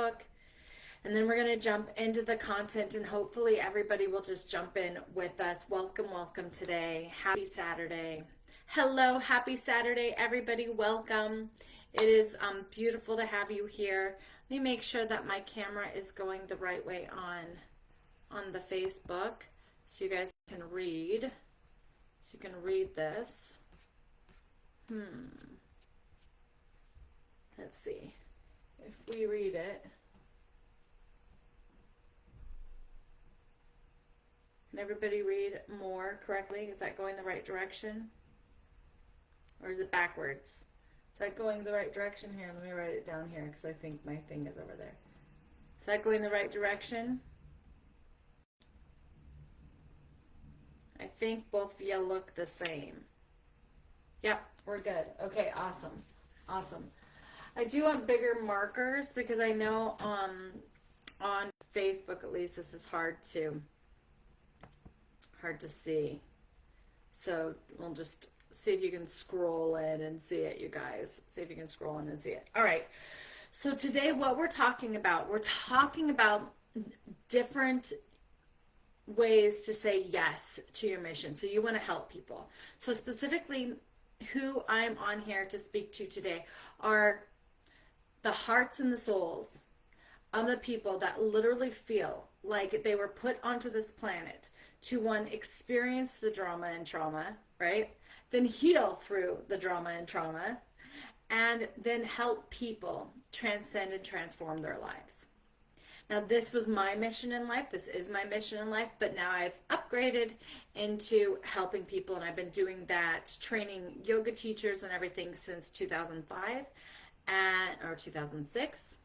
book, and then we're going to jump into the content, and hopefully everybody will just jump in with us. Welcome today. Happy Saturday. Hello, happy Saturday, everybody. Welcome. It is beautiful to have you here. Let me make sure that my camera is going the right way on the Facebook so you guys can read. So you can read this. Let's see if we read it. Can everybody read more correctly? Is that going the right direction? Or is it backwards? Is that going the right direction? Here, let me write it down here because I think my thing is over there. Is that going the right direction? I think both of you look the same. Yep, we're good. Okay, awesome. Awesome. I do want bigger markers because I know on Facebook at least this is hard to see. So we'll just see if you can scroll in and see it, you guys. See if you can scroll in and see it. All right. So today what we're talking about different ways to say yes to your mission. So you want to help people. So specifically who I'm on here to speak to today are the hearts and the souls of the people that literally feel like they were put onto this planet to, one, experience the drama and trauma, right? Then heal through the drama and trauma, and then help people transcend and transform their lives. Now, this was my mission in life. This is my mission in life, but now I've upgraded into helping people, and I've been doing that, training yoga teachers and everything since 2005 or 2006,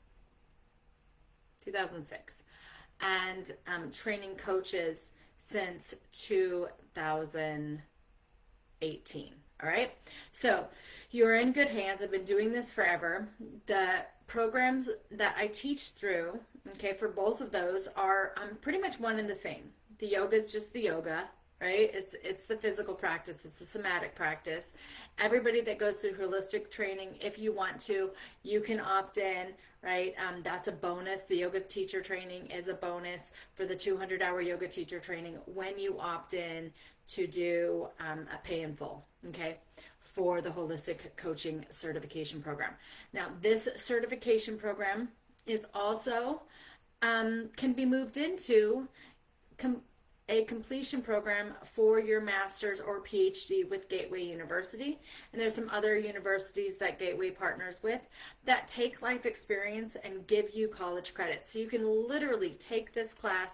and training coaches since 2018. All right. So you're in good hands. I've been doing this forever. The programs that I teach through, okay, for both of those are pretty much one and the same. The yoga is just the yoga, right? It's the physical practice. It's the somatic practice. Everybody that goes through holistic training, if you want to, you can opt in, right? That's a bonus. The yoga teacher training is a bonus for the 200-hour yoga teacher training when you opt in to do a pay in full, okay, for the holistic coaching certification program. Now, this certification program is also can be moved into a completion program for your master's or PhD with Gateway University. And there's some other universities that Gateway partners with that take life experience and give you college credit. So you can literally take this class,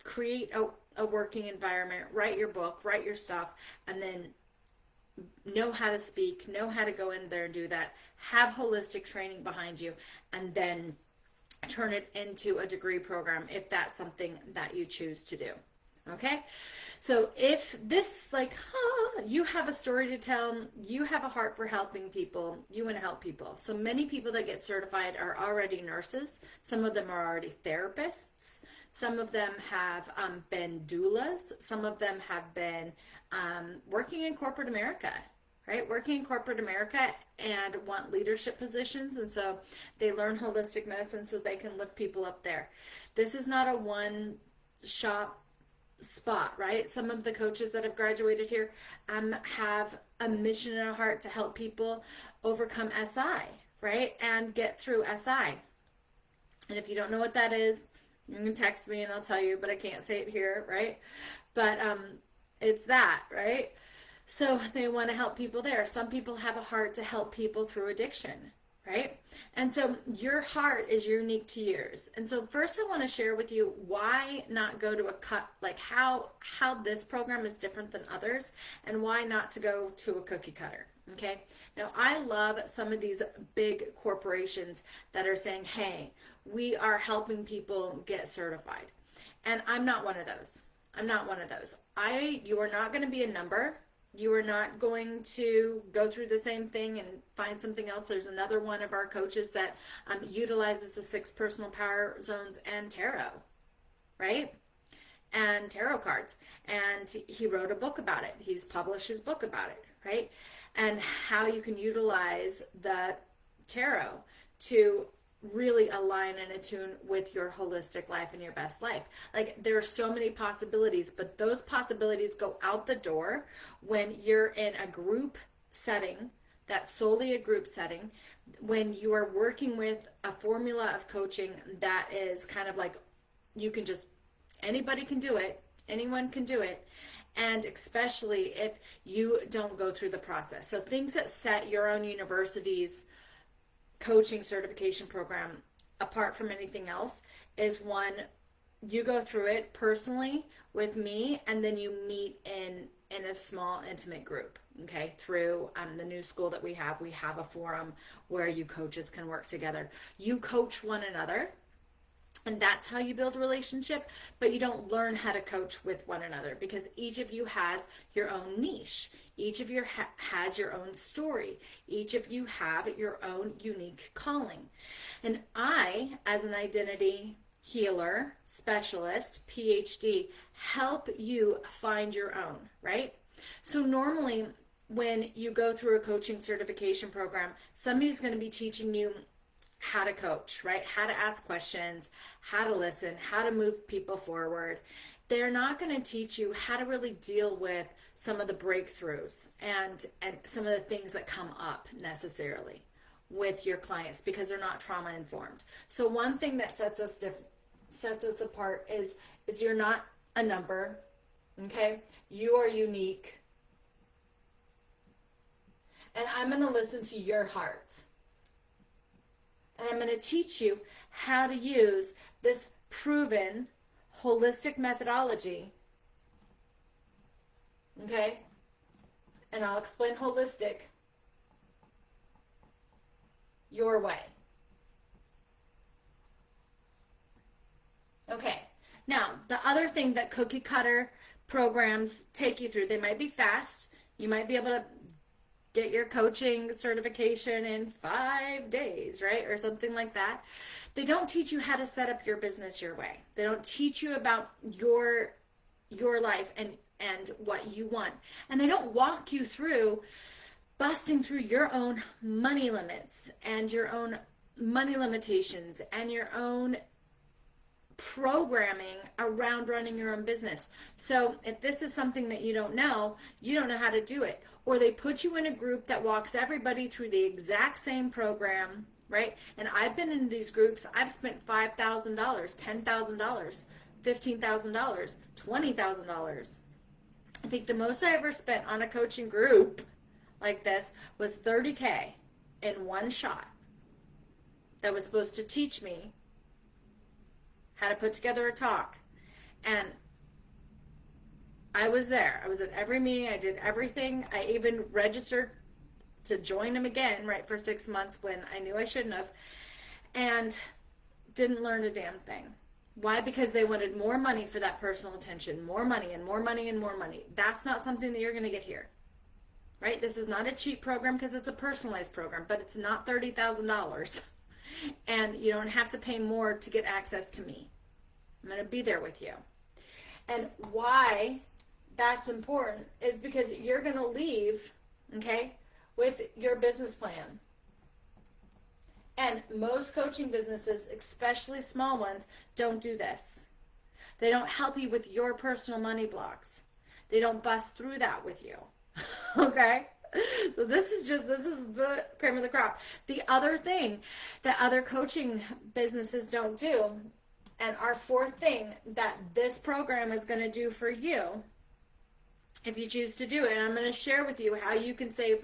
create a working environment, write your book, write your stuff, and then know how to speak, know how to go in there and do that, have holistic training behind you, and then turn it into a degree program if that's something that you choose to do. Okay, so if this, you have a story to tell, you have a heart for helping people, you want to help people. So many people that get certified are already nurses. Some of them are already therapists. Some of them have been doulas. Some of them have been working in corporate America, right? Working in corporate America and want leadership positions. And so they learn holistic medicine so they can lift people up there. This is not a one-shop spot, right? Some of the coaches that have graduated here have a mission and a heart to help people overcome SI, right? And get through SI. And if you don't know what that is, you can text me and I'll tell you, but I can't say it here, right? But it's that, right? So they want to help people there. Some people have a heart to help people through addiction, right? And so your heart is unique to yours. And so first I want to share with you why not go to how this program is different than others, and why not to go to a cookie cutter. Okay. Now I love some of these big corporations that are saying, hey, we are helping people get certified. And I'm not one of those. You are not going to be a number. You are not going to go through the same thing and find something else. There's another one of our coaches that utilizes the 6 personal power zones and tarot, right? And tarot cards. And he wrote a book about it. He's published his book about it, right? And how you can utilize the tarot to really align and attune with your holistic life and your best life. Like, there are so many possibilities, but those possibilities go out the door when you're in a group setting, that's solely a group setting, when you are working with a formula of coaching that is kind of like, you can just, anybody can do it, anyone can do it, and especially if you don't go through the process. So things that set your own university's coaching certification program apart from anything else is, one, you go through it personally with me, and then you meet in a small intimate group, okay, through the new school that we have a forum where you coaches can work together. You coach one another, and that's how you build a relationship, but you don't learn how to coach with one another, because each of you has your own niche. Each of you has your own story. Each of you have your own unique calling. And I, as an identity healer, specialist, PhD, help you find your own, right? So normally when you go through a coaching certification program, somebody's going to be teaching you how to coach, right? How to ask questions, how to listen, how to move people forward. They're not going to teach you how to really deal with some of the breakthroughs and some of the things that come up necessarily with your clients, because they're not trauma informed. So one thing that sets us apart is you're not a number, okay? You are unique. And I'm going to listen to your heart. And I'm going to teach you how to use this proven holistic methodology. Okay? And I'll explain holistic your way. Okay. Now, the other thing that cookie cutter programs take you through, they might be fast. You might be able to get your coaching certification in 5 days, right? Or something like that. They don't teach you how to set up your business your way. They don't teach you about your life and what you want. And they don't walk you through busting through your own money limits and your own money limitations and your own programming around running your own business. So if this is something that you don't know how to do it. Or they put you in a group that walks everybody through the exact same program, right? And I've been in these groups, I've spent $5,000, $10,000, $15,000, $20,000. I think the most I ever spent on a coaching group like this was $30K in one shot that was supposed to teach me how to put together a talk. And I was there. I was at every meeting. I did everything. I even registered to join them again, right, for 6 months when I knew I shouldn't have, and didn't learn a damn thing. Why? Because they wanted more money for that personal attention, more money and more money and more money. That's not something that you're going to get here, right? This is not a cheap program because it's a personalized program, but it's not $30,000. And you don't have to pay more to get access to me. I'm going to be there with you. And why that's important is because you're going to leave, okay, with your business plan. And most coaching businesses, especially small ones, don't do this. They don't help you with your personal money blocks. They don't bust through that with you. Okay? So this is the cream of the crop. The other thing that other coaching businesses don't do, and our fourth thing that this program is going to do for you, if you choose to do it, and I'm going to share with you how you can save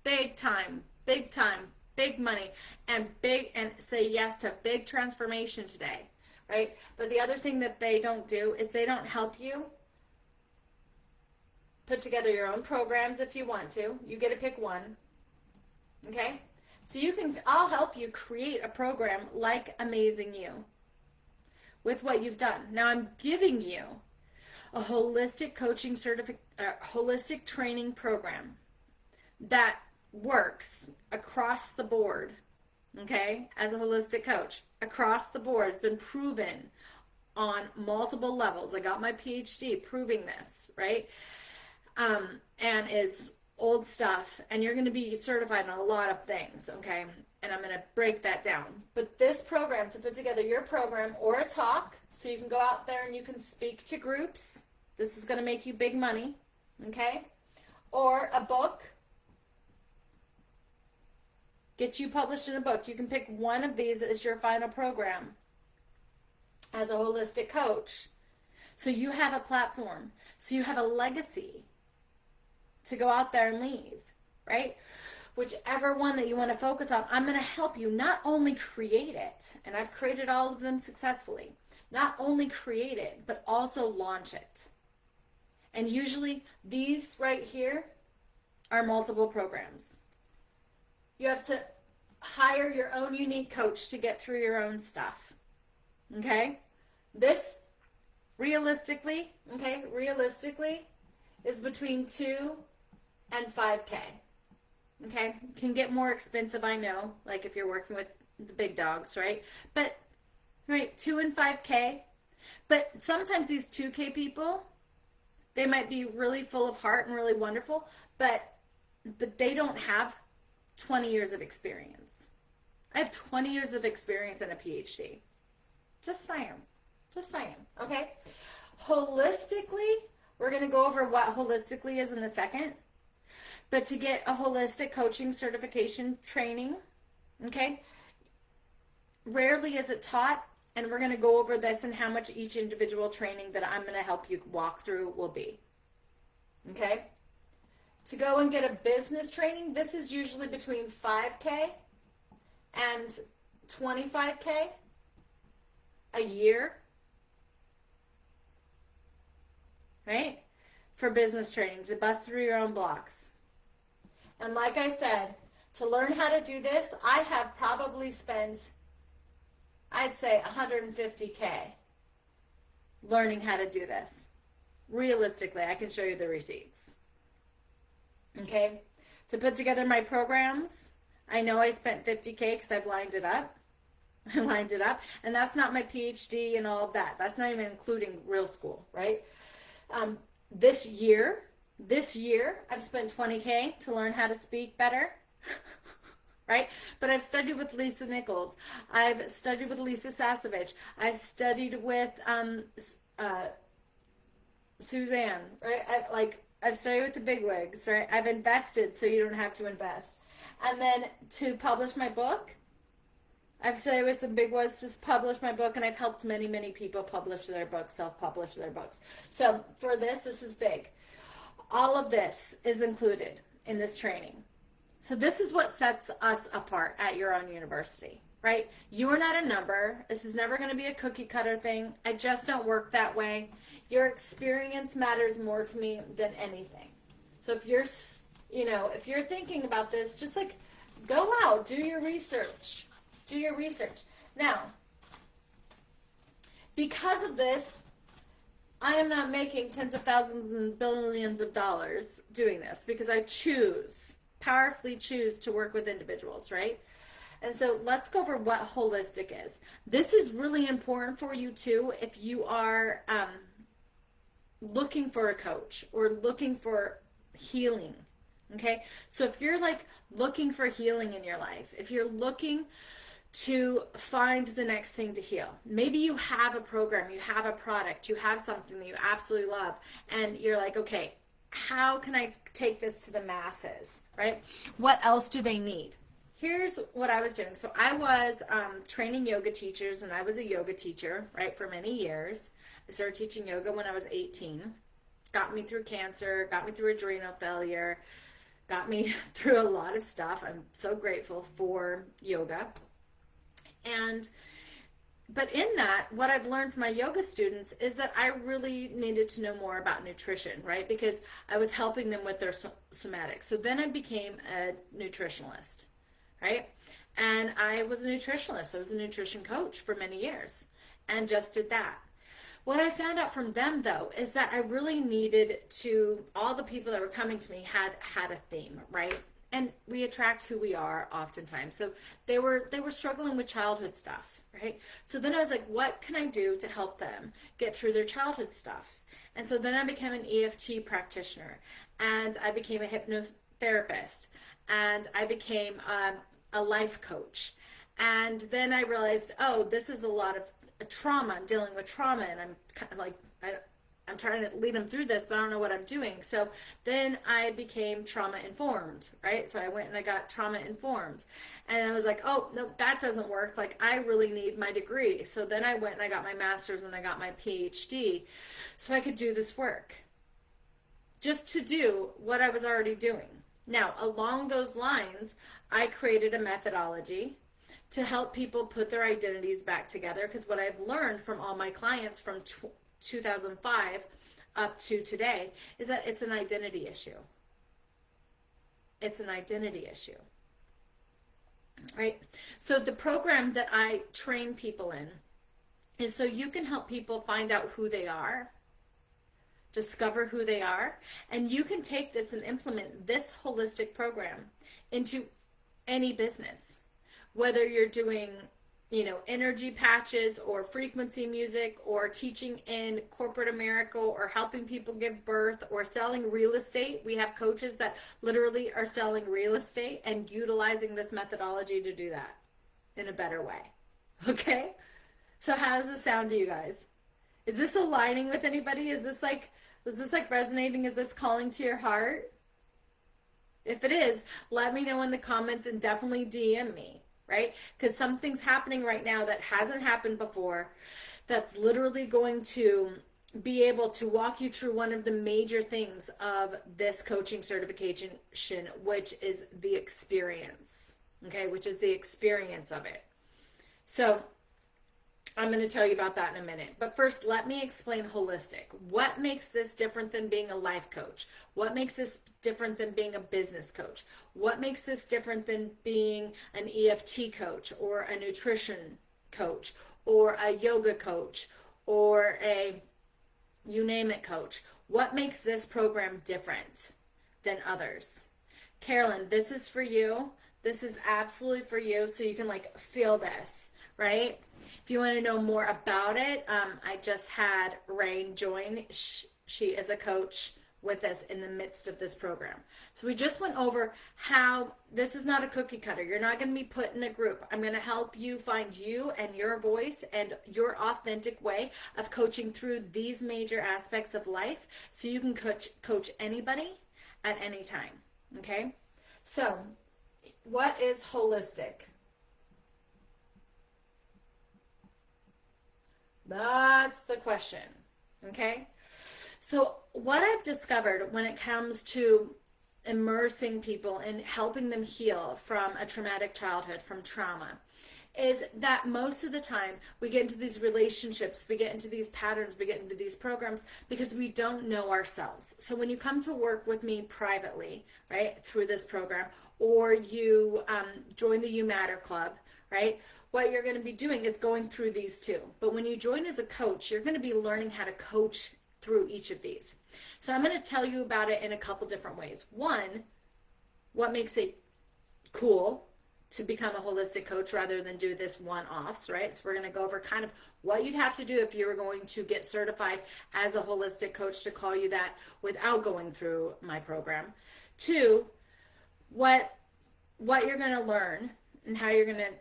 big time, big money, and say yes to big transformation today, right? But the other thing that they don't do is they don't help you put together your own programs if you want to. You get to pick one, okay? So I'll help you create a program like Amazing You with what you've done. Now I'm giving you a holistic coaching holistic training program that works across the board, okay, as a holistic coach. Across the board, it's been proven on multiple levels. I got my PhD proving this, right? And is old stuff, and you're going to be certified in a lot of things, okay? and I'm going to break that down. But this program, to put together your program or a talk, so you can go out there and you can speak to groups, this is going to make you big money, okay? Or a book, get you published in a book. You can pick one of these as your final program as a holistic coach. So you have a platform. So you have a legacy to go out there and leave, right? Whichever one that you want to focus on, I'm going to help you not only create it, and I've created all of them successfully, not only create it, but also launch it. And usually these right here are multiple programs. You have to hire your own unique coach to get through your own stuff. Okay? This realistically is between 2 and 5K. Okay? Can get more expensive, I know, like if you're working with the big dogs, right? But, right, 2 and 5K. But sometimes these 2K people, they might be really full of heart and really wonderful, but they don't have 20 years of experience. I have 20 years of experience and a PhD. Just saying. Okay? Holistically, we're going to go over what holistically is in a second. But to get a holistic coaching certification training, okay, rarely is it taught, and we're going to go over this and how much each individual training that I'm going to help you walk through will be. Okay? To go and get a business training, this is usually between 5K and 25K a year, right? For business training, to bust through your own blocks. And like I said, to learn how to do this, I have probably spent, I'd say, 150K learning how to do this. Realistically, I can show you the receipts. Okay? To put together my programs, I know I spent 50K because I've lined it up. And that's not my PhD and all of that. That's not even including real school, right? This year, I've spent 20K to learn how to speak better, right? But I've studied with Lisa Nichols. I've studied with Lisa Sasevich. I've studied with Suzanne, right? I've studied with the bigwigs, right? I've invested so you don't have to invest. And then to publish my book, I've studied with some big ones to publish my book, and I've helped many, many people publish their books, self-publish their books. So for this is big. All of this is included in this training. So this is what sets us apart at your own university, right? You are not a number. This is never going to be a cookie cutter thing. I just don't work that way. Your experience matters more to me than anything. So if you're thinking about this, just like go out, do your research. Now, because of this, I am not making tens of thousands and billions of dollars doing this because I powerfully choose to work with individuals, right? And so let's go over what holistic is. This is really important for you too if you are looking for a coach or looking for healing, okay? So if you're looking for healing in your life, if you're looking to find the next thing to heal. Maybe you have a program, you have a product, you have something that you absolutely love, and you're like, okay, how can I take this to the masses, right? What else do they need? Here's what I was doing. So I was training yoga teachers, and I was a yoga teacher, right, for many years. I started teaching yoga when I was 18. Got me through cancer, got me through adrenal failure, got me through a lot of stuff. I'm so grateful for yoga. But in that, what I've learned from my yoga students is that I really needed to know more about nutrition, right? Because I was helping them with their somatics. So then I became a nutritionalist, right? And I was a nutritionalist. I was a nutrition coach for many years and just did that. What I found out from them, though, is that I really needed to, all the people that were coming to me had a theme, right? And we attract who we are oftentimes. So they were struggling with childhood stuff, right? So then I was like, what can I do to help them get through their childhood stuff? And so then I became an EFT practitioner, and I became a hypnotherapist, and I became a life coach. And then I realized, oh, this is a lot of trauma. I'm dealing with trauma, and I'm kind of like, I'm trying to lead them through this, but I don't know what I'm doing. So then I became trauma informed, right? So I went and I got trauma informed. And I was like, oh, no, that doesn't work. Like, I really need my degree. So then I went and I got my master's and I got my PhD so I could do this work, just to do what I was already doing. Now, along those lines, I created a methodology to help people put their identities back together, because what I've learned from all my clients from 2005 up to today is that it's an identity issue. It's an identity issue. Right? So the program that I train people in is so you can help people find out who they are, discover who they are, and you can take this and implement this holistic program into any business. Whether you're doing, energy patches or frequency music, or teaching in corporate America, or helping people give birth, or selling real estate. We have coaches that literally are selling real estate and utilizing this methodology to do that in a better way. Okay? So how does this sound to you guys? Is this aligning with anybody? Is this like resonating? Is this calling to your heart? If it is, let me know in the comments and definitely DM me, right? Because something's happening right now that hasn't happened before, that's literally going to be able to walk you through one of the major things of this coaching certification, which is the experience, okay? Which is the experience of it. So I'm going to tell you about that in a minute. But first, let me explain holistic. What makes this different than being a life coach? What makes this different than being a business coach? What makes this different than being an EFT coach, or a nutrition coach, or a yoga coach, or a you name it coach? What makes this program different than others? Carolyn, this is for you. This is absolutely for you, so you can feel this, right? If you want to know more about it, I just had Rain join. She is a coach with us in the midst of this program. So we just went over how this is not a cookie cutter. You're not going to be put in a group. I'm going to help you find you and your voice and your authentic way of coaching through these major aspects of life, so you can coach anybody at any time. Okay? So, what is holistic? That's the question, okay? So what I've discovered when it comes to immersing people and helping them heal from a traumatic childhood, from trauma, is that most of the time we get into these relationships, we get into these patterns, we get into these programs because we don't know ourselves. So when you come to work with me privately, right, through this program, or you join the Y.O.U Matter Club, right, what you're going to be doing is going through these two. But when you join as a coach, you're going to be learning how to coach through each of these. So I'm going to tell you about it in a couple different ways. One, what makes it cool to become a holistic coach rather than do this one-offs, right? So we're going to go over kind of what you'd have to do if you were going to get certified as a holistic coach, to call you that without going through my program. Two, what you're going to learn and how you're going to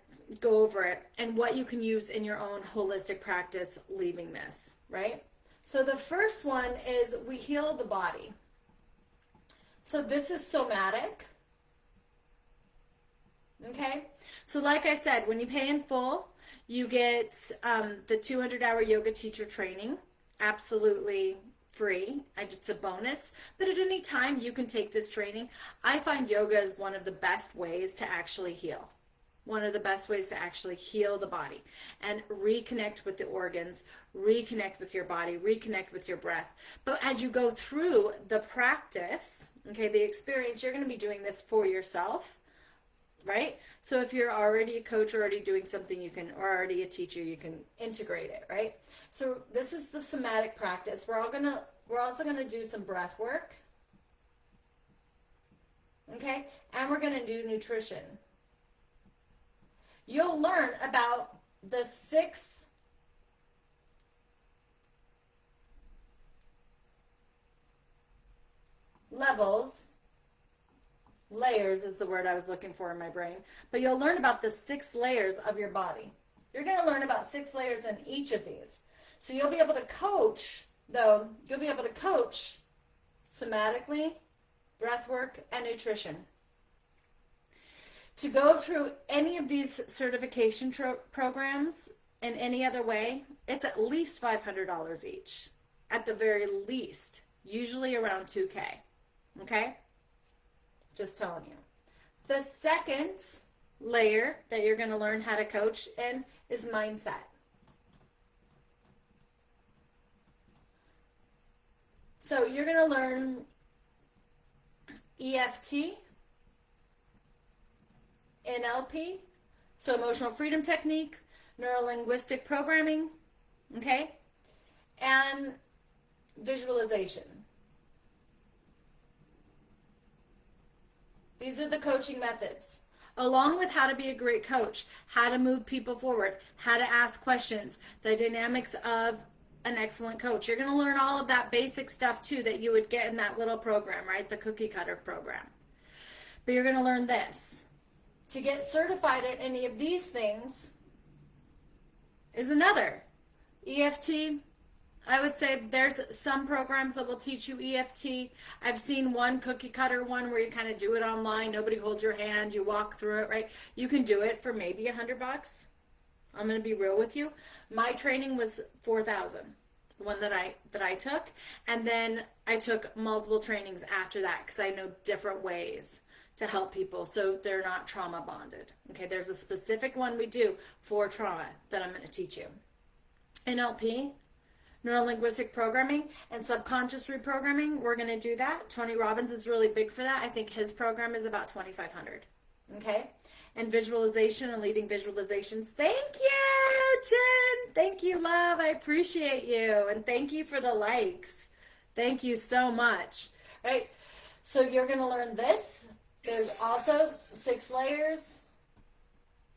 go over it, and what you can use in your own holistic practice leaving this, right? So the first one is we heal the body. So this is somatic. Okay? So like I said, when you pay in full, you get the 200-hour yoga teacher training, absolutely free. It's a bonus. But at any time you can take this training. I find yoga is one of the best ways to actually heal. One of the best ways to actually heal the body and reconnect with the organs, reconnect with your body, reconnect with your breath. But as you go through the practice, okay, the experience, you're going to be doing this for yourself, right? So if you're already a coach, already doing something, you can, or already a teacher, you can integrate it, right? So this is the somatic practice. We're also going to do some breath work, okay? And we're going to do nutrition. You'll learn about the 6 levels layers is the word I was looking for in my brain, but you'll learn about the 6 layers of your body. You're going to learn about 6 layers in each of these. So you'll be able to coach, though, you'll be able to coach somatically, breath work, and nutrition. To go through any of these certification programs in any other way, it's at least $500 each. At the very least, usually around $2,000. Okay? Just telling you. The second layer that you're going to learn how to coach in is mindset. So you're going to learn EFT, NLP, so emotional freedom technique, neuro-linguistic programming, okay, and visualization. These are the coaching methods, along with how to be a great coach, how to move people forward, how to ask questions, the dynamics of an excellent coach. You're going to learn all of that basic stuff too that you would get in that little program, right? The cookie cutter program. But you're going to learn this. To get certified at any of these things is another. EFT, I would say there's some programs that will teach you EFT. I've seen one cookie cutter one where you kind of do it online. Nobody holds your hand. You walk through it, right? You can do it for maybe $100. I'm going to be real with you. My training was $4,000, the one that I took. And then I took multiple trainings after that because I know different ways to help people so they're not trauma bonded. Okay, there's a specific one we do for trauma that I'm going to teach you. NLP, neuro-linguistic programming, and subconscious reprogramming, we're going to do that. Tony Robbins is really big for that. I think his program is about $2,500. Okay? And visualization and leading visualizations. Thank you, Jen. Thank you, love. I appreciate you. And thank you for the likes. Thank you so much. Right? So you're going to learn this. There's also 6 layers.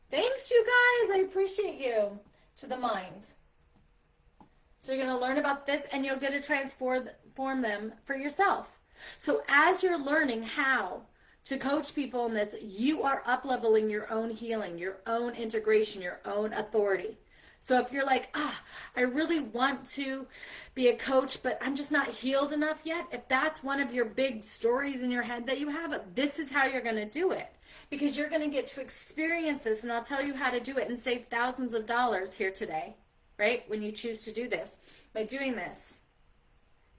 Thanks, you guys. I appreciate you. To the mind. So you're going to learn about this, and you'll get to transform them for yourself. So as you're learning how to coach people in this, you are up-leveling your own healing, your own integration, your own authority. So if you're like, I really want to be a coach, but I'm just not healed enough yet, if that's one of your big stories in your head that you have, this is how you're going to do it. Because you're going to get to experience this, and I'll tell you how to do it and save thousands of dollars here today, right? When you choose to do this, by doing this.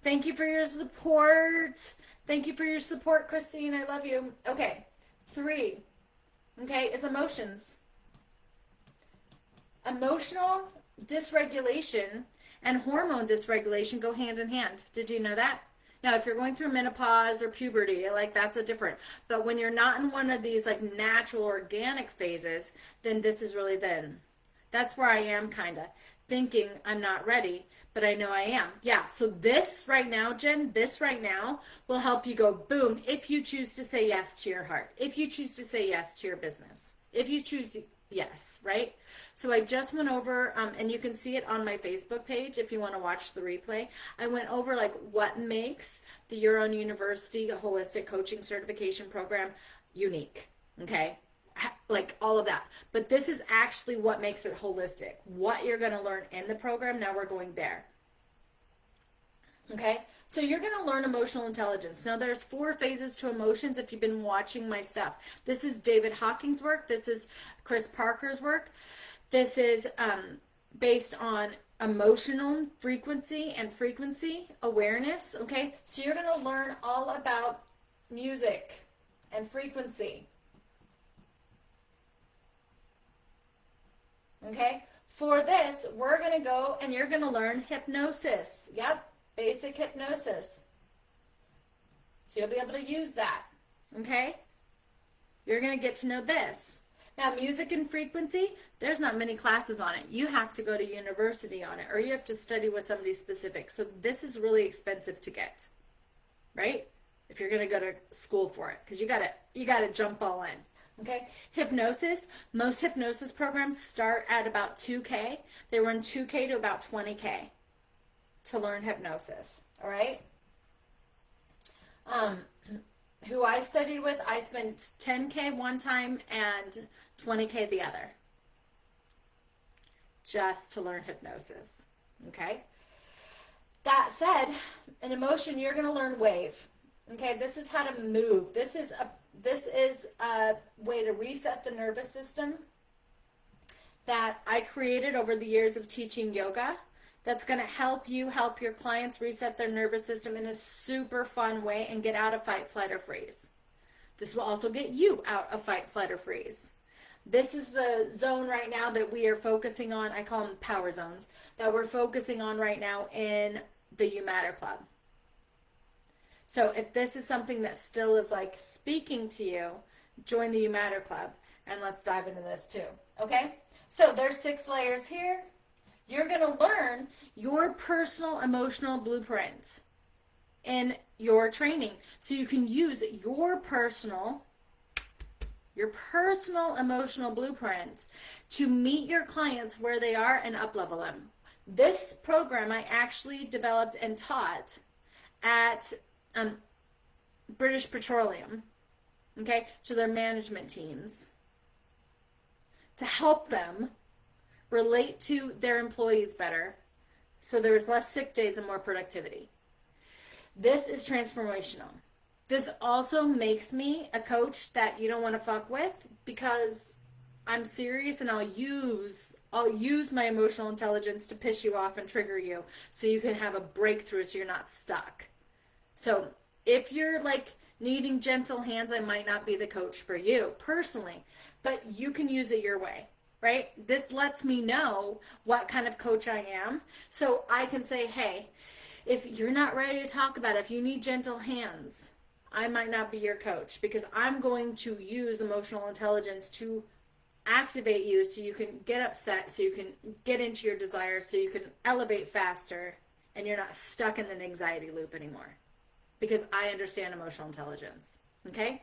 Thank you for your support. Thank you for your support, Christine. I love you. Okay, 3, okay, is emotions. Emotional dysregulation and hormone dysregulation go hand in hand. Did you know that? Now, if you're going through menopause or puberty, like that's a different. But when you're not in one of these like natural organic phases, then this is really then. That's where I am kind of thinking I'm not ready, but I know I am. Yeah, so this right now, Jen, this right now will help you go boom if you choose to say yes to your heart. If you choose to say yes to your business. If you choose yes, right? So I just went over, and you can see it on my Facebook page if you want to watch the replay. I went over like what makes the Y.O.U University Holistic Coaching Certification Program unique, okay? Like all of that. But this is actually what makes it holistic. What you're going to learn in the program, now we're going there. Okay? So you're going to learn emotional intelligence. Now there's 4 phases to emotions if you've been watching my stuff. This is David Hawking's work. This is Chris Parker's work. This is based on emotional frequency and frequency awareness. Okay? So you're going to learn all about music and frequency. Okay? For this, we're going to go and you're going to learn hypnosis. Yep. Basic hypnosis. So you'll be able to use that. Okay? You're going to get to know this. Now, music and frequency, there's not many classes on it. You have to go to university on it, or you have to study with somebody specific. So this is really expensive to get, right? If you're going to go to school for it, because you got to jump all in. Okay? Hypnosis, most hypnosis programs start at about $2,000. They run $2,000 to about $20,000 to learn hypnosis. All right? who I studied with, I spent 10K one time and 20K the other, just to learn hypnosis. Okay? That said, in emotion, you're going to learn wave. Okay? This is how to move. This is a way to reset the nervous system that I created over the years of teaching yoga. That's going to help you help your clients reset their nervous system in a super fun way and get out of fight, flight, or freeze. This will also get you out of fight, flight, or freeze. This is the zone right now that we are focusing on. I call them power zones that we're focusing on right now in the Y.O.U Matter Club. So if this is something that still is like speaking to you, join the Y.O.U Matter Club and let's dive into this too. Okay? So there's 6 layers here. You're going to learn your personal emotional blueprint in your training. So you can use your personal emotional blueprint to meet your clients where they are and up-level them. This program I actually developed and taught at British Petroleum, okay, to their management teams to help them relate to their employees better so there was less sick days and more productivity. This is transformational. This also makes me a coach that you don't want to fuck with because I'm serious and I'll use my emotional intelligence to piss you off and trigger you so you can have a breakthrough so you're not stuck. So if you're like needing gentle hands, I might not be the coach for you personally, but you can use it your way, right? This lets me know what kind of coach I am so I can say, hey, if you're not ready to talk about it, if you need gentle hands, I might not be your coach because I'm going to use emotional intelligence to activate you so you can get upset, so you can get into your desires, so you can elevate faster, and you're not stuck in the anxiety loop anymore because I understand emotional intelligence, okay?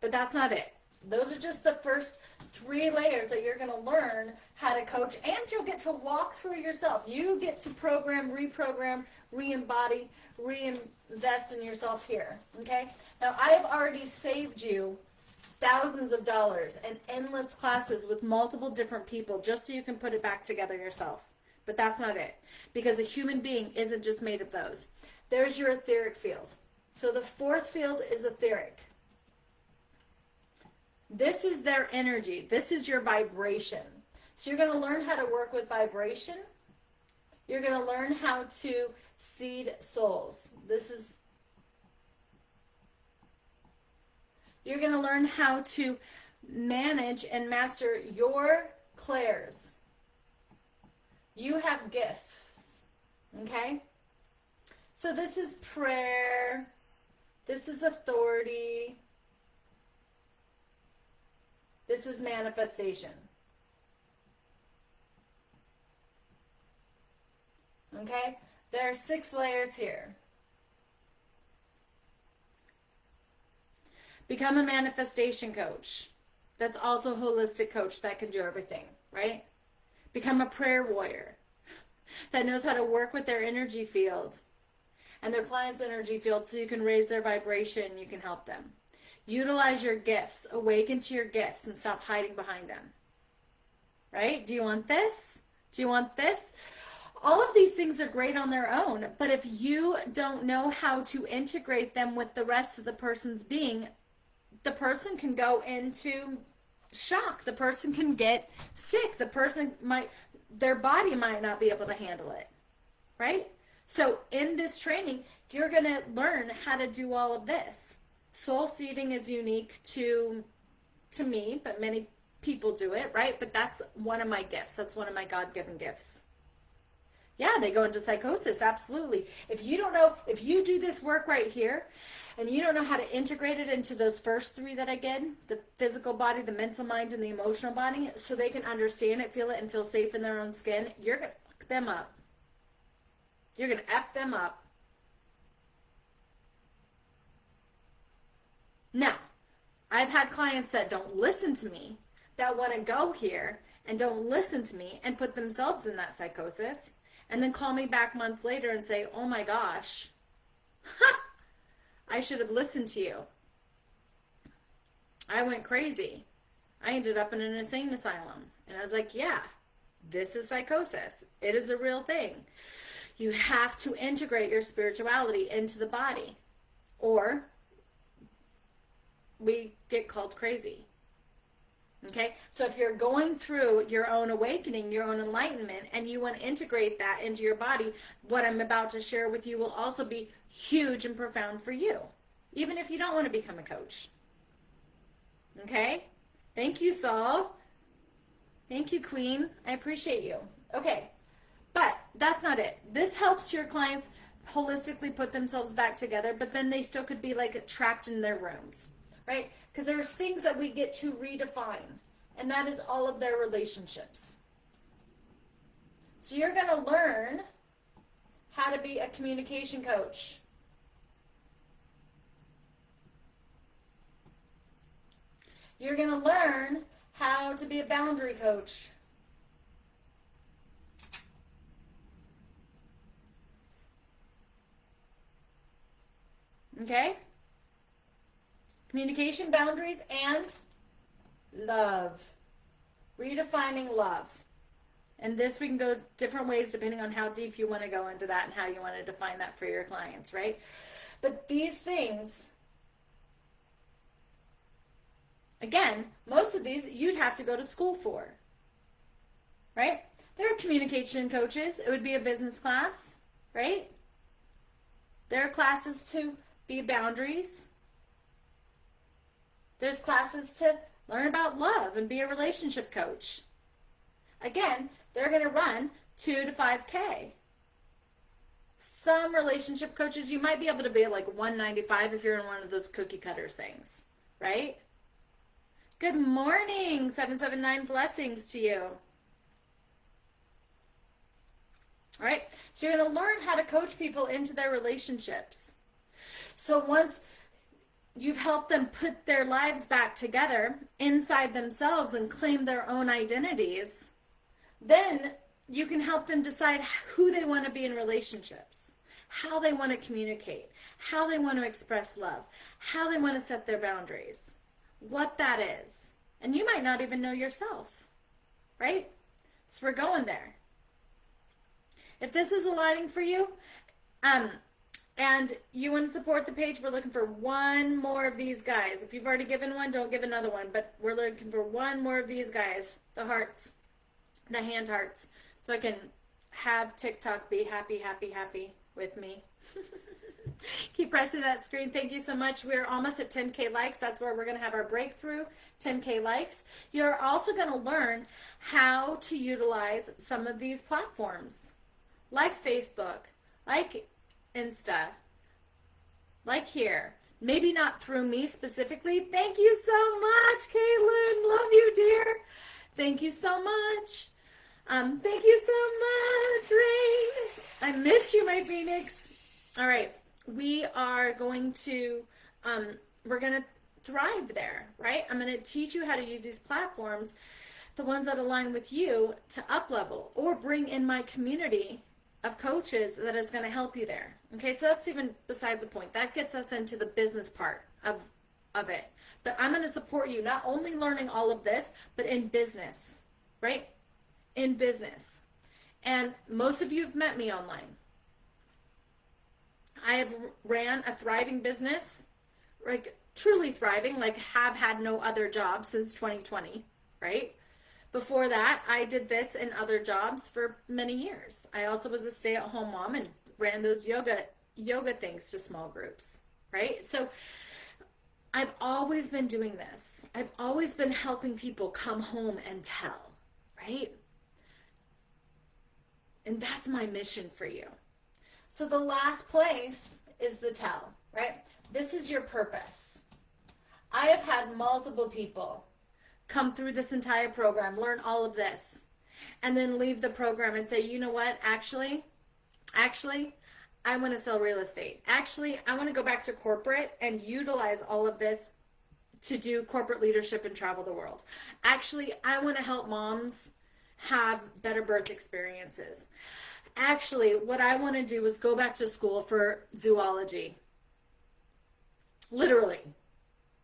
But that's not it. Those are just the first 3 layers that you're going to learn how to coach, and you'll get to walk through yourself. You get to reprogram, re-embody, reinvest in yourself here, okay? Now, I have already saved you thousands of dollars and endless classes with multiple different people just so you can put it back together yourself. But that's not it, because a human being isn't just made of those. There's your etheric field. So the 4th field is etheric. This is their energy. This is your vibration. So you're going to learn how to work with vibration. You're going to learn how to seed souls. You're going to learn how to manage and master your clairs. You have gifts. Okay? So this is prayer. This is authority. This is manifestation. Okay? There are 6 layers here. Become a manifestation coach. That's also a holistic coach that can do everything, right? Become a prayer warrior that knows how to work with their energy field and their client's energy field so you can raise their vibration, you can help them. Utilize your gifts. Awaken to your gifts and stop hiding behind them. Right? Do you want this? Do you want this? All of these things are great on their own, but if you don't know how to integrate them with the rest of the person's being, the person can go into shock. The person can get sick. Their body might not be able to handle it. Right? So in this training, you're going to learn how to do all of this. Soul seeding is unique to me, but many people do it, right? But that's one of my gifts. That's one of my God-given gifts. Yeah, they go into psychosis, absolutely. If you don't know, if you do this work right here, and you don't know how to integrate it into those first 3 that I did, the physical body, the mental mind, and the emotional body, so they can understand it, feel it, and feel safe in their own skin, you're going to fuck them up. You're going to F them up. Now, I've had clients that don't listen to me, that want to go here and don't listen to me and put themselves in that psychosis, and then call me back months later and say, oh my gosh, I should have listened to you. I went crazy. I ended up in an insane asylum. And I was like, yeah, this is psychosis. It is a real thing. You have to integrate your spirituality into the body, or we get called crazy. Okay? So if you're going through your own awakening, your own enlightenment, and you want to integrate that into your body, what I'm about to share with you will also be huge and profound for you, even if you don't want to become a coach. Okay? Thank you, Saul. Thank you, Queen. I appreciate you. Okay. But that's not it. This helps your clients holistically put themselves back together, but then they still could be like trapped in their rooms, right? Because there's things that we get to redefine, and that is all of their relationships. So you're going to learn how to be a communication coach. You're going to learn how to be a boundary coach. Okay? Communication, boundaries, and love. Redefining love. And this we can go different ways depending on how deep you want to go into that and how you want to define that for your clients, right? But these things, again, most of these you'd have to go to school for, right? There are communication coaches. It would be a business class, right? There are classes to be boundaries. There's classes to learn about love and be a relationship coach. Again, they're going to run 2 to 5K. Some relationship coaches, you might be able to be like $195 if you're in one of those cookie cutters things, right? Good morning, 779 blessings to you. All right, so you're going to learn how to coach people into their relationships. So once you've helped them put their lives back together inside themselves and claim their own identities, then you can help them decide who they want to be in relationships, how they want to communicate, how they want to express love, how they want to set their boundaries, what that is. And you might not even know yourself, right? So we're going there. If this is aligning for you, and you want to support the page, we're looking for one more of these guys. If you've already given one, don't give another one. But we're looking for one more of these guys, the hearts, the hand hearts, so I can have TikTok be happy, happy, happy with me. Keep pressing that screen. Thank you so much. We're almost at 10K likes. That's where we're going to have our breakthrough, 10K likes. You're also going to learn how to utilize some of these platforms, like Facebook, like Insta, like here. Maybe not through me specifically. Thank you so much, Caitlin. Love you, dear. Thank you so much. Thank you so much, Rain. I miss you, my Phoenix. All right. We are going to, we're going to thrive there, right? I'm going to teach you how to use these platforms, the ones that align with you, to up-level or bring in my community of coaches that is going to help you there. Okay, so that's even besides the point. That gets us into the business part of it. But I'm going to support you not only learning all of this, but in business, right? In business. And most of you have met me online. I have ran a thriving business, like truly thriving, like have had no other job since 2020, right? Before that, I did this and other jobs for many years. I also was a stay-at-home mom and ran those yoga things to small groups, right? So I've always been doing this. I've always been helping people come home and tell, right? And that's my mission for you. So the last place is the tell, right? This is your purpose. I have had multiple people come through this entire program, learn all of this, and then leave the program and say, you know what, actually, I want to sell real estate. Actually, I want to go back to corporate and utilize all of this to do corporate leadership and travel the world. Actually, I want to help moms have better birth experiences. Actually, what I want to do is go back to school for zoology. Literally.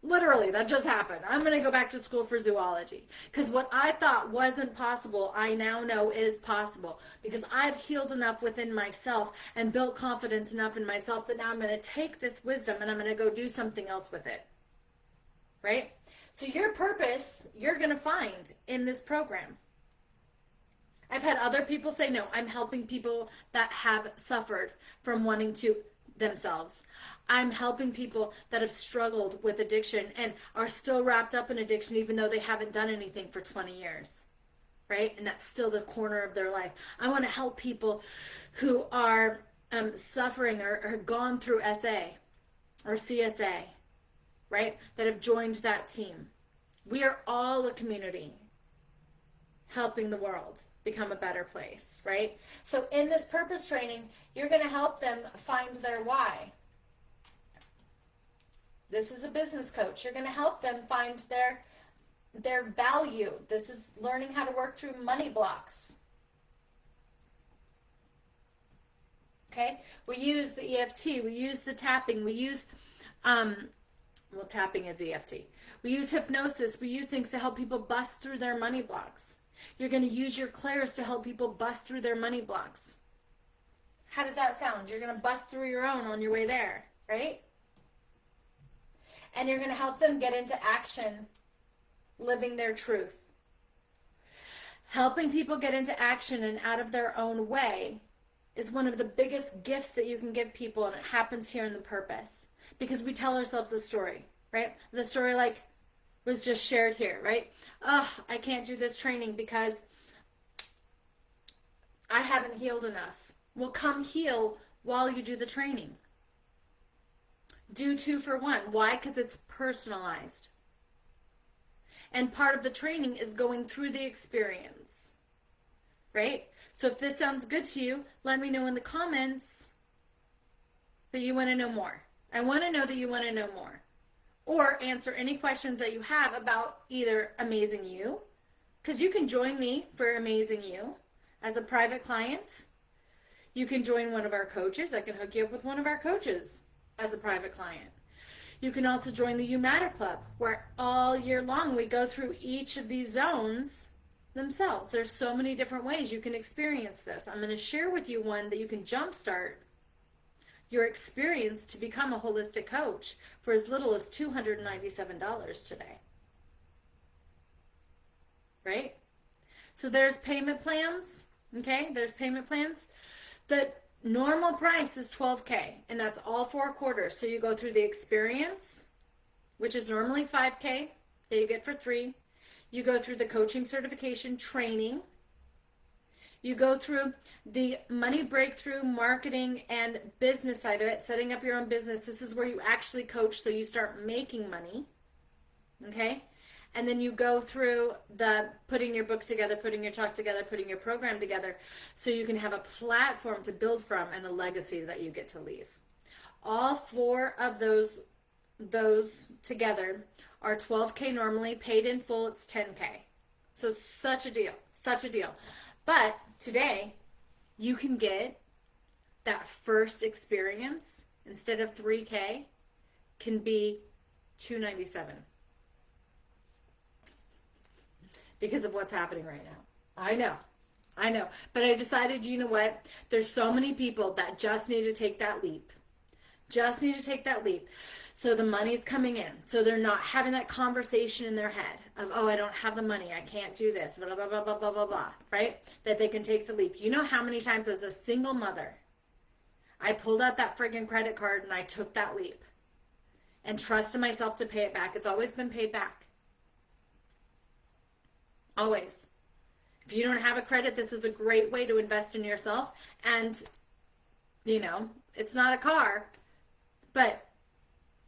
Literally, that just happened. I'm going to go back to school for zoology. Because what I thought wasn't possible, I now know is possible. Because I've healed enough within myself and built confidence enough in myself that now I'm going to take this wisdom and I'm going to go do something else with it. Right? So your purpose, you're going to find in this program. I've had other people say, no, I'm helping people that have suffered from wanting to themselves. I'm helping people that have struggled with addiction and are still wrapped up in addiction even though they haven't done anything for 20 years, right? And that's still the corner of their life. I want to help people who are suffering or gone through SA or CSA, right? That have joined that team. We are all a community helping the world become a better place, right? So in this purpose training, you're going to help them find their why. This is a business coach. You're going to help them find their value. This is learning how to work through money blocks. Okay? We use the EFT. We use the tapping. We use, tapping is EFT. We use hypnosis. We use things to help people bust through their money blocks. You're going to use your clairs to help people bust through their money blocks. How does that sound? You're going to bust through your own on your way there, right? And you're going to help them get into action, living their truth. Helping people get into action and out of their own way is one of the biggest gifts that you can give people, and it happens here in the purpose. Because we tell ourselves a story, right? The story like was just shared here, right? Oh, I can't do this training because I haven't healed enough. Well, come heal while you do the training. Do 2 for 1. Why? Because it's personalized. And part of the training is going through the experience, right? So if this sounds good to you, let me know in the comments that you want to know more. I want to know that you want to know more. Or answer any questions that you have about either Amazing You, because you can join me for Amazing You as a private client. You can join one of our coaches. I can hook you up with one of our coaches as a private client. You can also join the You Matter Club, where all year long we go through each of these zones themselves. There's so many different ways you can experience this. I'm going to share with you one that you can jumpstart your experience to become a holistic coach for as little as $297 today. Right? So there's payment plans. Okay? There's payment plans. The normal price is $12K, and that's all 4 quarters. So you go through the experience, which is normally $5K that you get for 3. You go through the coaching certification training. You go through the money breakthrough, marketing, and business side of it, setting up your own business. This is where you actually coach, so you start making money, okay? And then you go through the putting your books together, putting your talk together, putting your program together, so you can have a platform to build from and a legacy that you get to leave. All 4 of those together are $12K normally. Paid in full, it's $10K. So such a deal, such a deal. But today, you can get that first experience, instead of $3K, can be $297. Because of what's happening right now. I know. But I decided, you know what? There's so many people that just need to take that leap. Just need to take that leap. So the money's coming in. So they're not having that conversation in their head of, oh, I don't have the money. I can't do this. Blah, blah, blah, blah, blah, blah, blah. Right? That they can take the leap. You know how many times as a single mother, I pulled out that friggin' credit card and I took that leap. And trusted myself to pay it back. It's always been paid back. Always. If you don't have a credit, this is a great way to invest in yourself. And, you know, it's not a car, but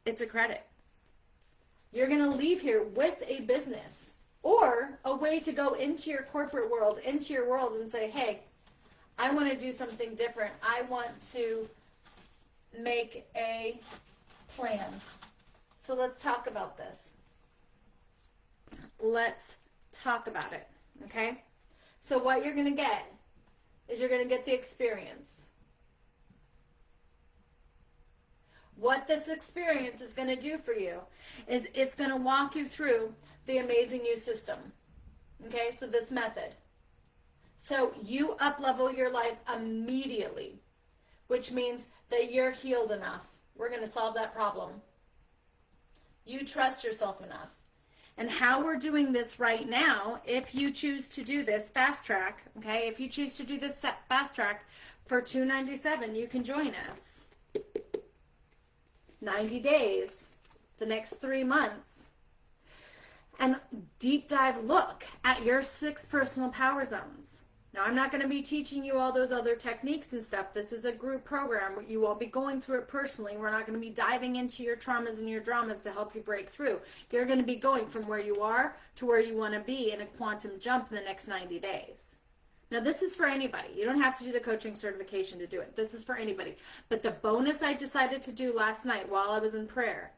it's a credit. You're going to leave here with a business or a way to go into your corporate world, into your world and say, hey, I want to do something different. I want to make a plan. So let's talk about this. Let's talk about it, okay? So what you're going to get is you're going to get the experience. what this experience is going to do for you is it's going to walk you through the Amazing You system. Okay, so this method. So you up-level your life immediately, which means that you're healed enough. We're going to solve that problem. You trust yourself enough. And how we're doing this right now, if you choose to do this fast track, okay, if you choose to do this fast track for $297, you can join us. 90 days, the next 3 months, and deep dive look at your 6 personal power zones. Now, I'm not going to be teaching you all those other techniques and stuff. This is a group program. You won't be going through it personally. We're not going to be diving into your traumas and your dramas to help you break through. You're going to be going from where you are to where you want to be in a quantum jump in the next 90 days. Now, this is for anybody. You don't have to do the coaching certification to do it. This is for anybody. But the bonus I decided to do last night while I was in prayer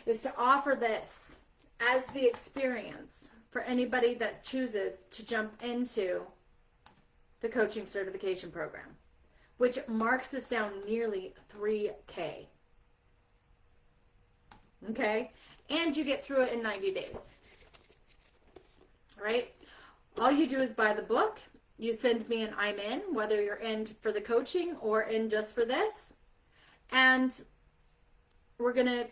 is to offer this as the experience for anybody that chooses to jump into the coaching certification program, which marks us down nearly $3,000. Okay? And you get through it in 90 days. All right? All you do is buy the book. You send me an I'm in, whether you're in for the coaching or in just for this. And we're gonna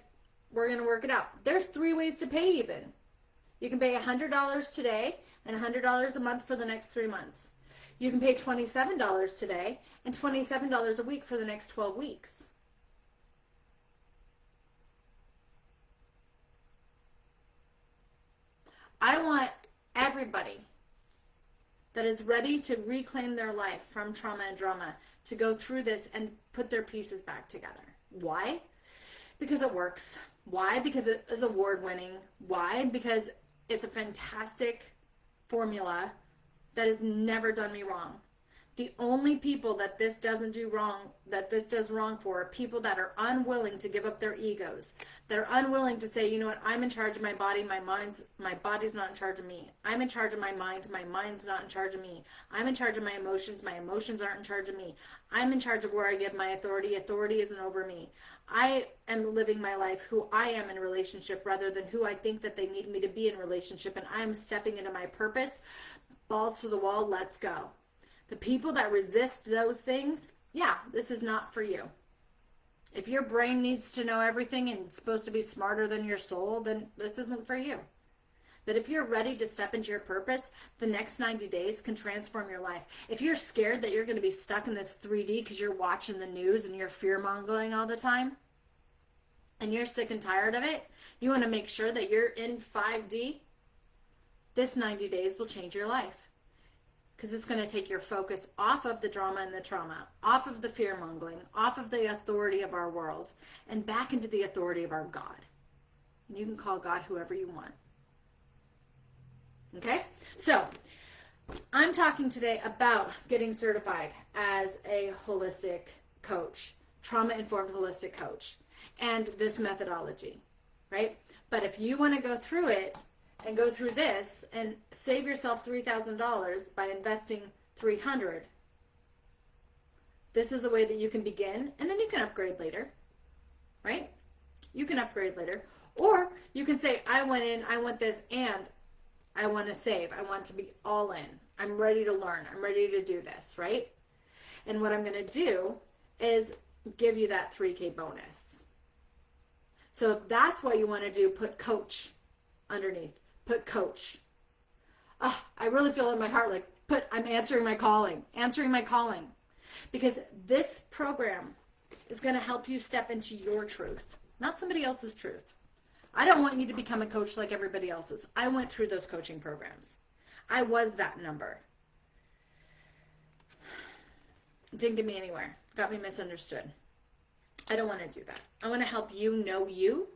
work it out. There's 3 ways to pay even. You can pay $100 today and $100 a month for the next 3 months. You can pay $27 today and $27 a week for the next 12 weeks. I want everybody that is ready to reclaim their life from trauma and drama to go through this and put their pieces back together. Why? Because it works. Why? Because it is award-winning. Why? Because it's a fantastic formula that has never done me wrong. The only people that this doesn't do wrong, that this does wrong for, are people that are unwilling to give up their egos. That are unwilling to say, you know what, I'm in charge of my body, my body's not in charge of me. I'm in charge of my mind's not in charge of me. I'm in charge of my emotions aren't in charge of me. I'm in charge of where I give my authority isn't over me. I am living my life who I am in relationship rather than who I think that they need me to be in relationship, and I'm stepping into my purpose. Balls to the wall, let's go. The people that resist those things, yeah, this is not for you. If your brain needs to know everything and it's supposed to be smarter than your soul, then this isn't for you. But if you're ready to step into your purpose, the next 90 days can transform your life. If you're scared that you're going to be stuck in this 3D because you're watching the news and you're fear-mongering all the time, and you're sick and tired of it, you want to make sure that you're in 5D, this 90 days will change your life. Because it's going to take your focus off of the drama and the trauma, off of the fear-mongering, off of the authority of our world, and back into the authority of our God. And you can call God whoever you want. Okay? So, I'm talking today about getting certified as a holistic coach, trauma-informed holistic coach, and this methodology, right? But if you want to go through it, and go through this and save yourself $3,000 by investing $300. This is a way that you can begin, and then you can upgrade later, right? You can upgrade later. Or you can say, I went in, I want this, and I want to save. I want to be all in. I'm ready to learn. I'm ready to do this, right? And what I'm going to do is give you that $3,000 bonus. So if that's what you want to do, put coach underneath. Put coach. Oh, I really feel in my heart like I'm answering my calling. Because this program is going to help you step into your truth, not somebody else's truth. I don't want you to become a coach like everybody else's. I went through those coaching programs. I was that number. Didn't get me anywhere. Got me misunderstood. I don't want to do that. I want to help you know you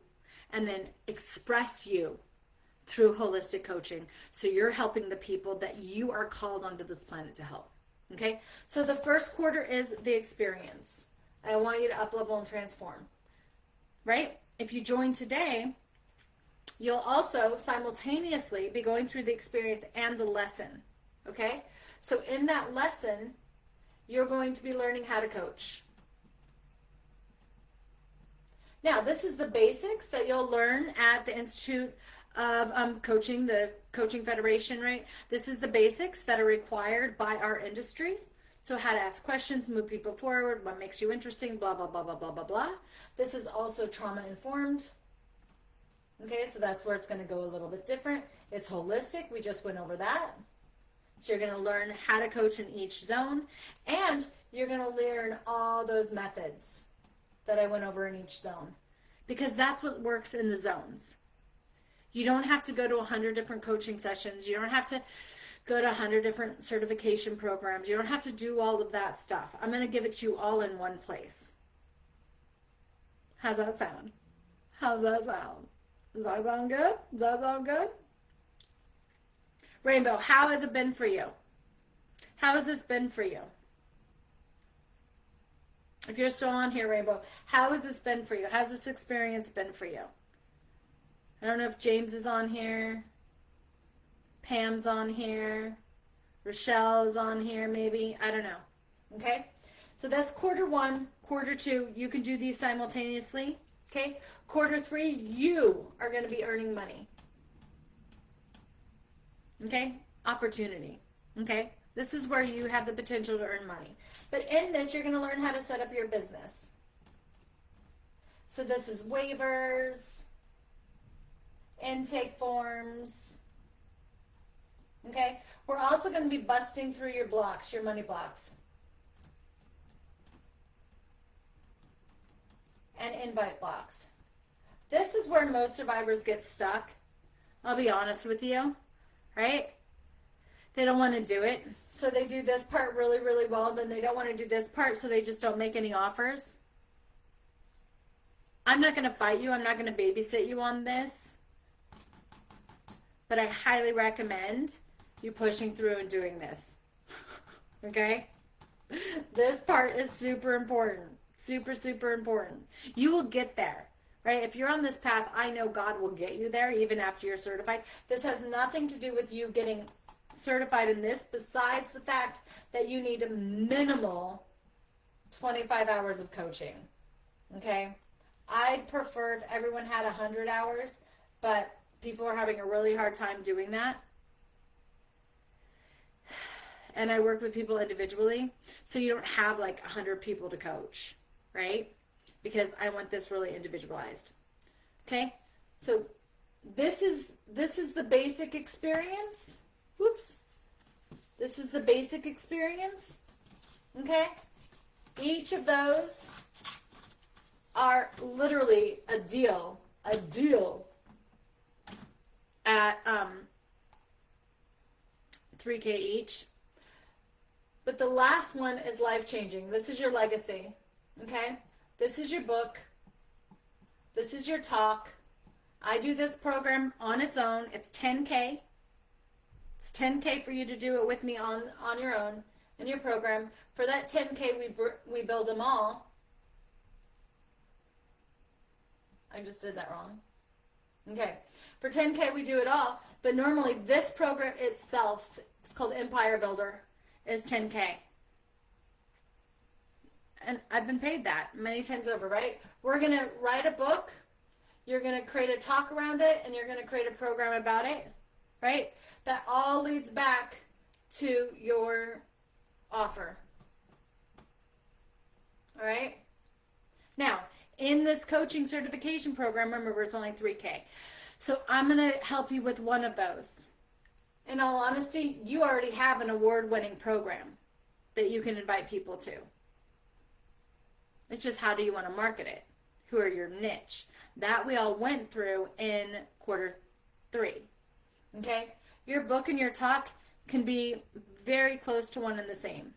and then express you through holistic coaching, so you're helping the people that you are called onto this planet to help. Okay? So the first quarter is the experience. I want you to up-level and transform. Right? If you join today, you'll also simultaneously be going through the experience and the lesson. Okay? So in that lesson, you're going to be learning how to coach. Now, this is the basics that you'll learn at the Institute of Coaching, the Coaching Federation, right? This is the basics that are required by our industry. So how to ask questions, move people forward, what makes you interesting, blah, blah, blah, blah, blah, blah, blah. This is also trauma informed. Okay, so that's where it's going to go a little bit different. It's holistic. We just went over that. So you're going to learn how to coach in each zone, and you're going to learn all those methods that I went over in each zone, because that's what works in the zones. You don't have to go to 100 different coaching sessions. You don't have to go to 100 different certification programs. You don't have to do all of that stuff. I'm going to give it to you all in one place. How's that sound? How's that sound? Does that sound good? Does that sound good? Rainbow, how has it been for you? How has this been for you? If you're still on here, Rainbow, how has this been for you? How's this experience been for you? I don't know if James is on here. Pam's on here. Rochelle is on here, maybe. I don't know. Okay? So that's quarter one. Quarter two, you can do these simultaneously. Okay? Quarter three, you are going to be earning money. Okay? Opportunity. Okay? This is where you have the potential to earn money. But in this, you're going to learn how to set up your business. So this is waivers, intake forms. Okay? We're also going to be busting through your blocks, your money blocks. And invite blocks. This is where most survivors get stuck. I'll be honest with you, right? They don't want to do it, so they do this part really, really well, then they don't want to do this part, so they just don't make any offers. I'm not going to fight you. I'm not going to babysit you on this, but I highly recommend you pushing through and doing this. Okay? This part is super important. Super, super important. You will get there, right? If you're on this path, I know God will get you there even after you're certified. This has nothing to do with you getting certified in this, besides the fact that you need a minimal 25 hours of coaching. Okay? I'd prefer if everyone had 100 hours, but people are having a really hard time doing that. And I work with people individually, so you don't have like 100 people to coach, right? Because I want this really individualized. Okay? So this is the basic experience. Whoops. This is the basic experience. Okay? Each of those are literally a deal at 3K each. But the last one is life-changing. This is your legacy. Okay? This is your book. This is your talk. I do this program on its own. It's 10K. It's 10K for you to do it with me on your own in your program. For that 10K, we build them all. I just did that wrong. Okay. For 10K, we do it all. But normally, this program itself, it's called Empire Builder, is 10K. And I've been paid that many times over, right? We're going to write a book. You're going to create a talk around it, and you're going to create a program about it, right? That all leads back to your offer. All right? Now, in this coaching certification program, remember, it's only 3K. So I'm going to help you with one of those. In all honesty, you already have an award-winning program that you can invite people to. It's just, how do you want to market it? Who are your niche? That we all went through in quarter three. Okay? Your book and your talk can be very close to one and the same.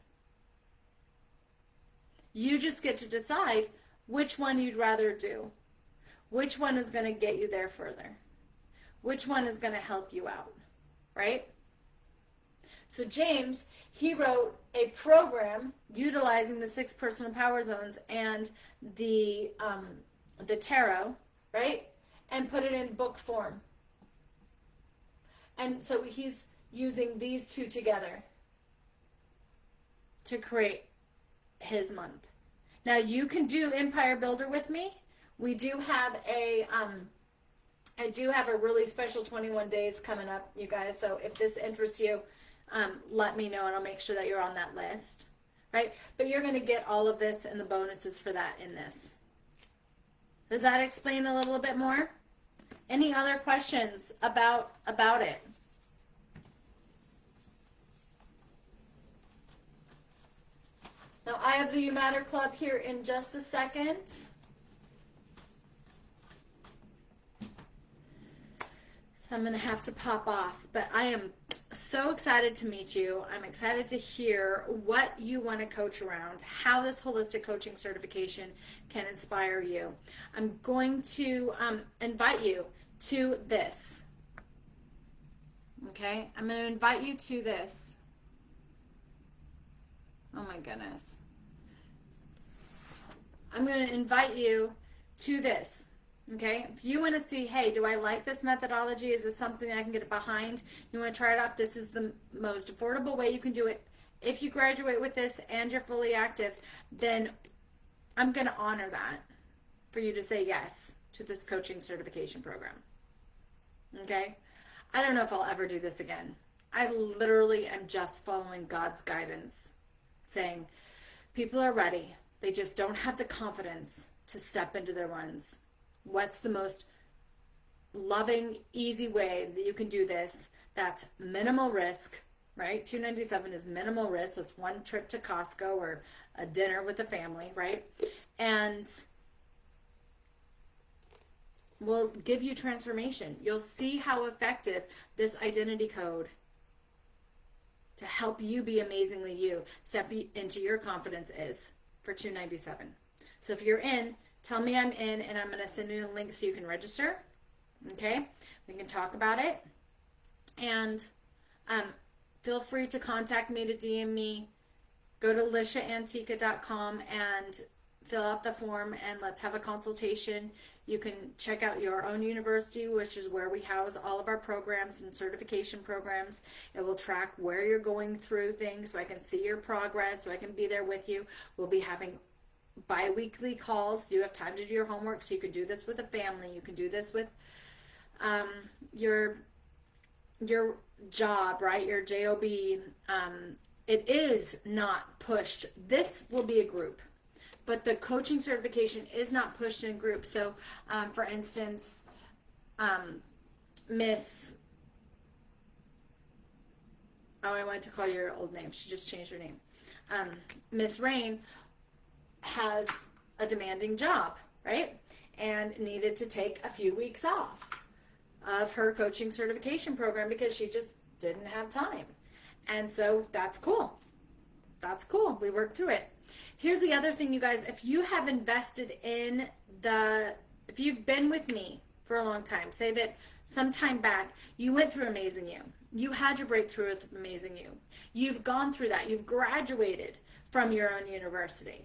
You just get to decide which one you'd rather do. Which one is going to get you there further? Which one is going to help you out? Right? So James, he wrote a program utilizing the 6 personal power zones and the tarot, right? And put it in book form. And so he's using these two together to create his month. Now you can do Empire Builder with me, We do have I do have a really special 21 days coming up, you guys. So if this interests you, let me know and I'll make sure that you're on that list, right? But you're going to get all of this and the bonuses for that in this. Does that explain a little bit more? Any other questions about it? Now I have the You Matter Club here in just a second. I'm going to have to pop off, but I am so excited to meet you. I'm excited to hear what you want to coach around, how this holistic coaching certification can inspire you. I'm going to invite you to this. Okay? I'm going to invite you to this. Oh my goodness. I'm going to invite you to this. Okay, if you want to see, hey, do I like this methodology? Is this something I can get behind? You want to try it out? This is the most affordable way you can do it. If you graduate with this and you're fully active, then I'm going to honor that for you to say yes to this coaching certification program. Okay, I don't know if I'll ever do this again. I literally am just following God's guidance, saying people are ready. They just don't have the confidence to step into their ones. What's the most loving, easy way that you can do this that's minimal risk, right? $297 is minimal risk. It's one trip to Costco or a dinner with the family, right? And will give you transformation. You'll see how effective this identity code to help you be amazingly you, step into your confidence is for $297. So if you're in, tell me I'm in, and I'm going to send you a link so you can register. Okay? We can talk about it. And feel free to contact me, to DM me. Go to lishaantiqua.com and fill out the form, and let's have a consultation. You can check out Your Own University, which is where we house all of our programs and certification programs. It will track where you're going through things so I can see your progress, so I can be there with you. We'll be having bi-weekly calls. You have time to do your homework, so you can do this with a family. You can do this with your job, right? Your job. It is not pushed. This will be a group, but the coaching certification is not pushed in a group. So, for instance, Miss, I wanted to call you your old name. She just changed her name. Miss Rain has a demanding job, right? And needed to take a few weeks off of her coaching certification program because she just didn't have time. And so that's cool. That's cool. We worked through it. Here's the other thing, you guys. If you have invested in if you've been with me for a long time, say that sometime back you went through Amazing You. You had your breakthrough with Amazing You. You've gone through that. You've graduated from your own university,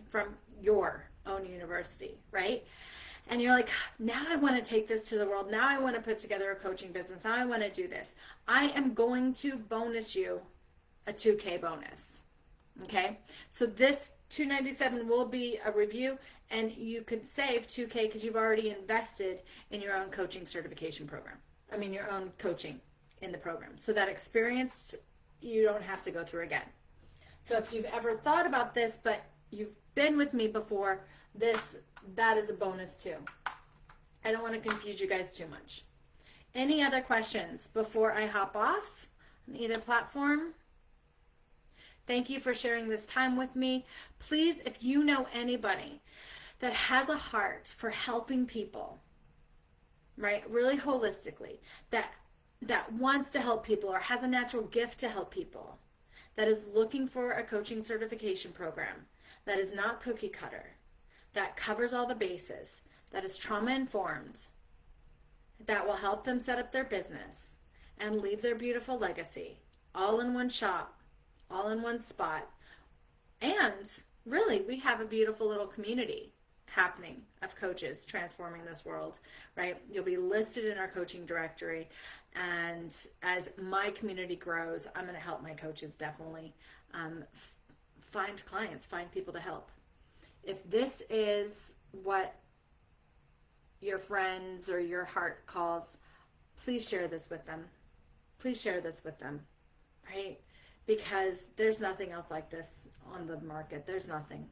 right? And you're like, now I want to take this to the world. Now I want to put together a coaching business. Now I want to do this. I am going to bonus you a 2K bonus. Okay? So this $297 will be a review, and you could save $2K because you've already invested in your own coaching certification program. I mean, your own coaching in the program. So that experience you don't have to go through again. So if you've ever thought about this, but you've been with me before, that is a bonus too. I don't want to confuse you guys too much. Any other questions before I hop off on either platform? Thank you for sharing this time with me. Please, if you know anybody that has a heart for helping people, right, really holistically, that wants to help people or has a natural gift to help people, that is looking for a coaching certification program that is not cookie cutter, that covers all the bases, that is trauma informed, that will help them set up their business and leave their beautiful legacy, all in one shop, all in one spot. And really, we have a beautiful little community happening of coaches transforming this world, right? You'll be listed in our coaching directory. And as my community grows, I'm going to help my coaches definitely find clients, find people to help. If this is what your friends or your heart calls, please share this with them. Please share this with them, right? Because there's nothing else like this on the market. There's nothing.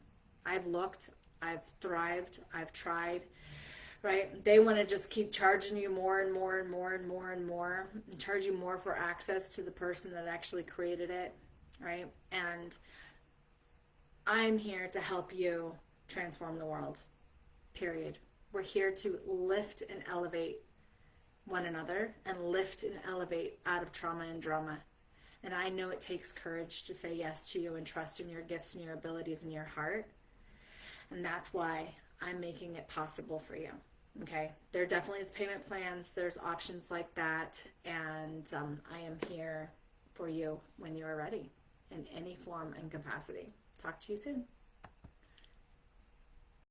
I've looked, I've thrived, I've tried, right? They want to just keep charging you more and more and more and more and more, and charge you more for access to the person that actually created it, right? And I'm here to help you transform the world, period. We're here to lift and elevate one another and lift and elevate out of trauma and drama. And I know it takes courage to say yes to you and trust in your gifts and your abilities and your heart. And that's why I'm making it possible for you. Okay? There definitely is payment plans. There's options like that. And I am here for you when you are ready in any form and capacity. Talk to you soon.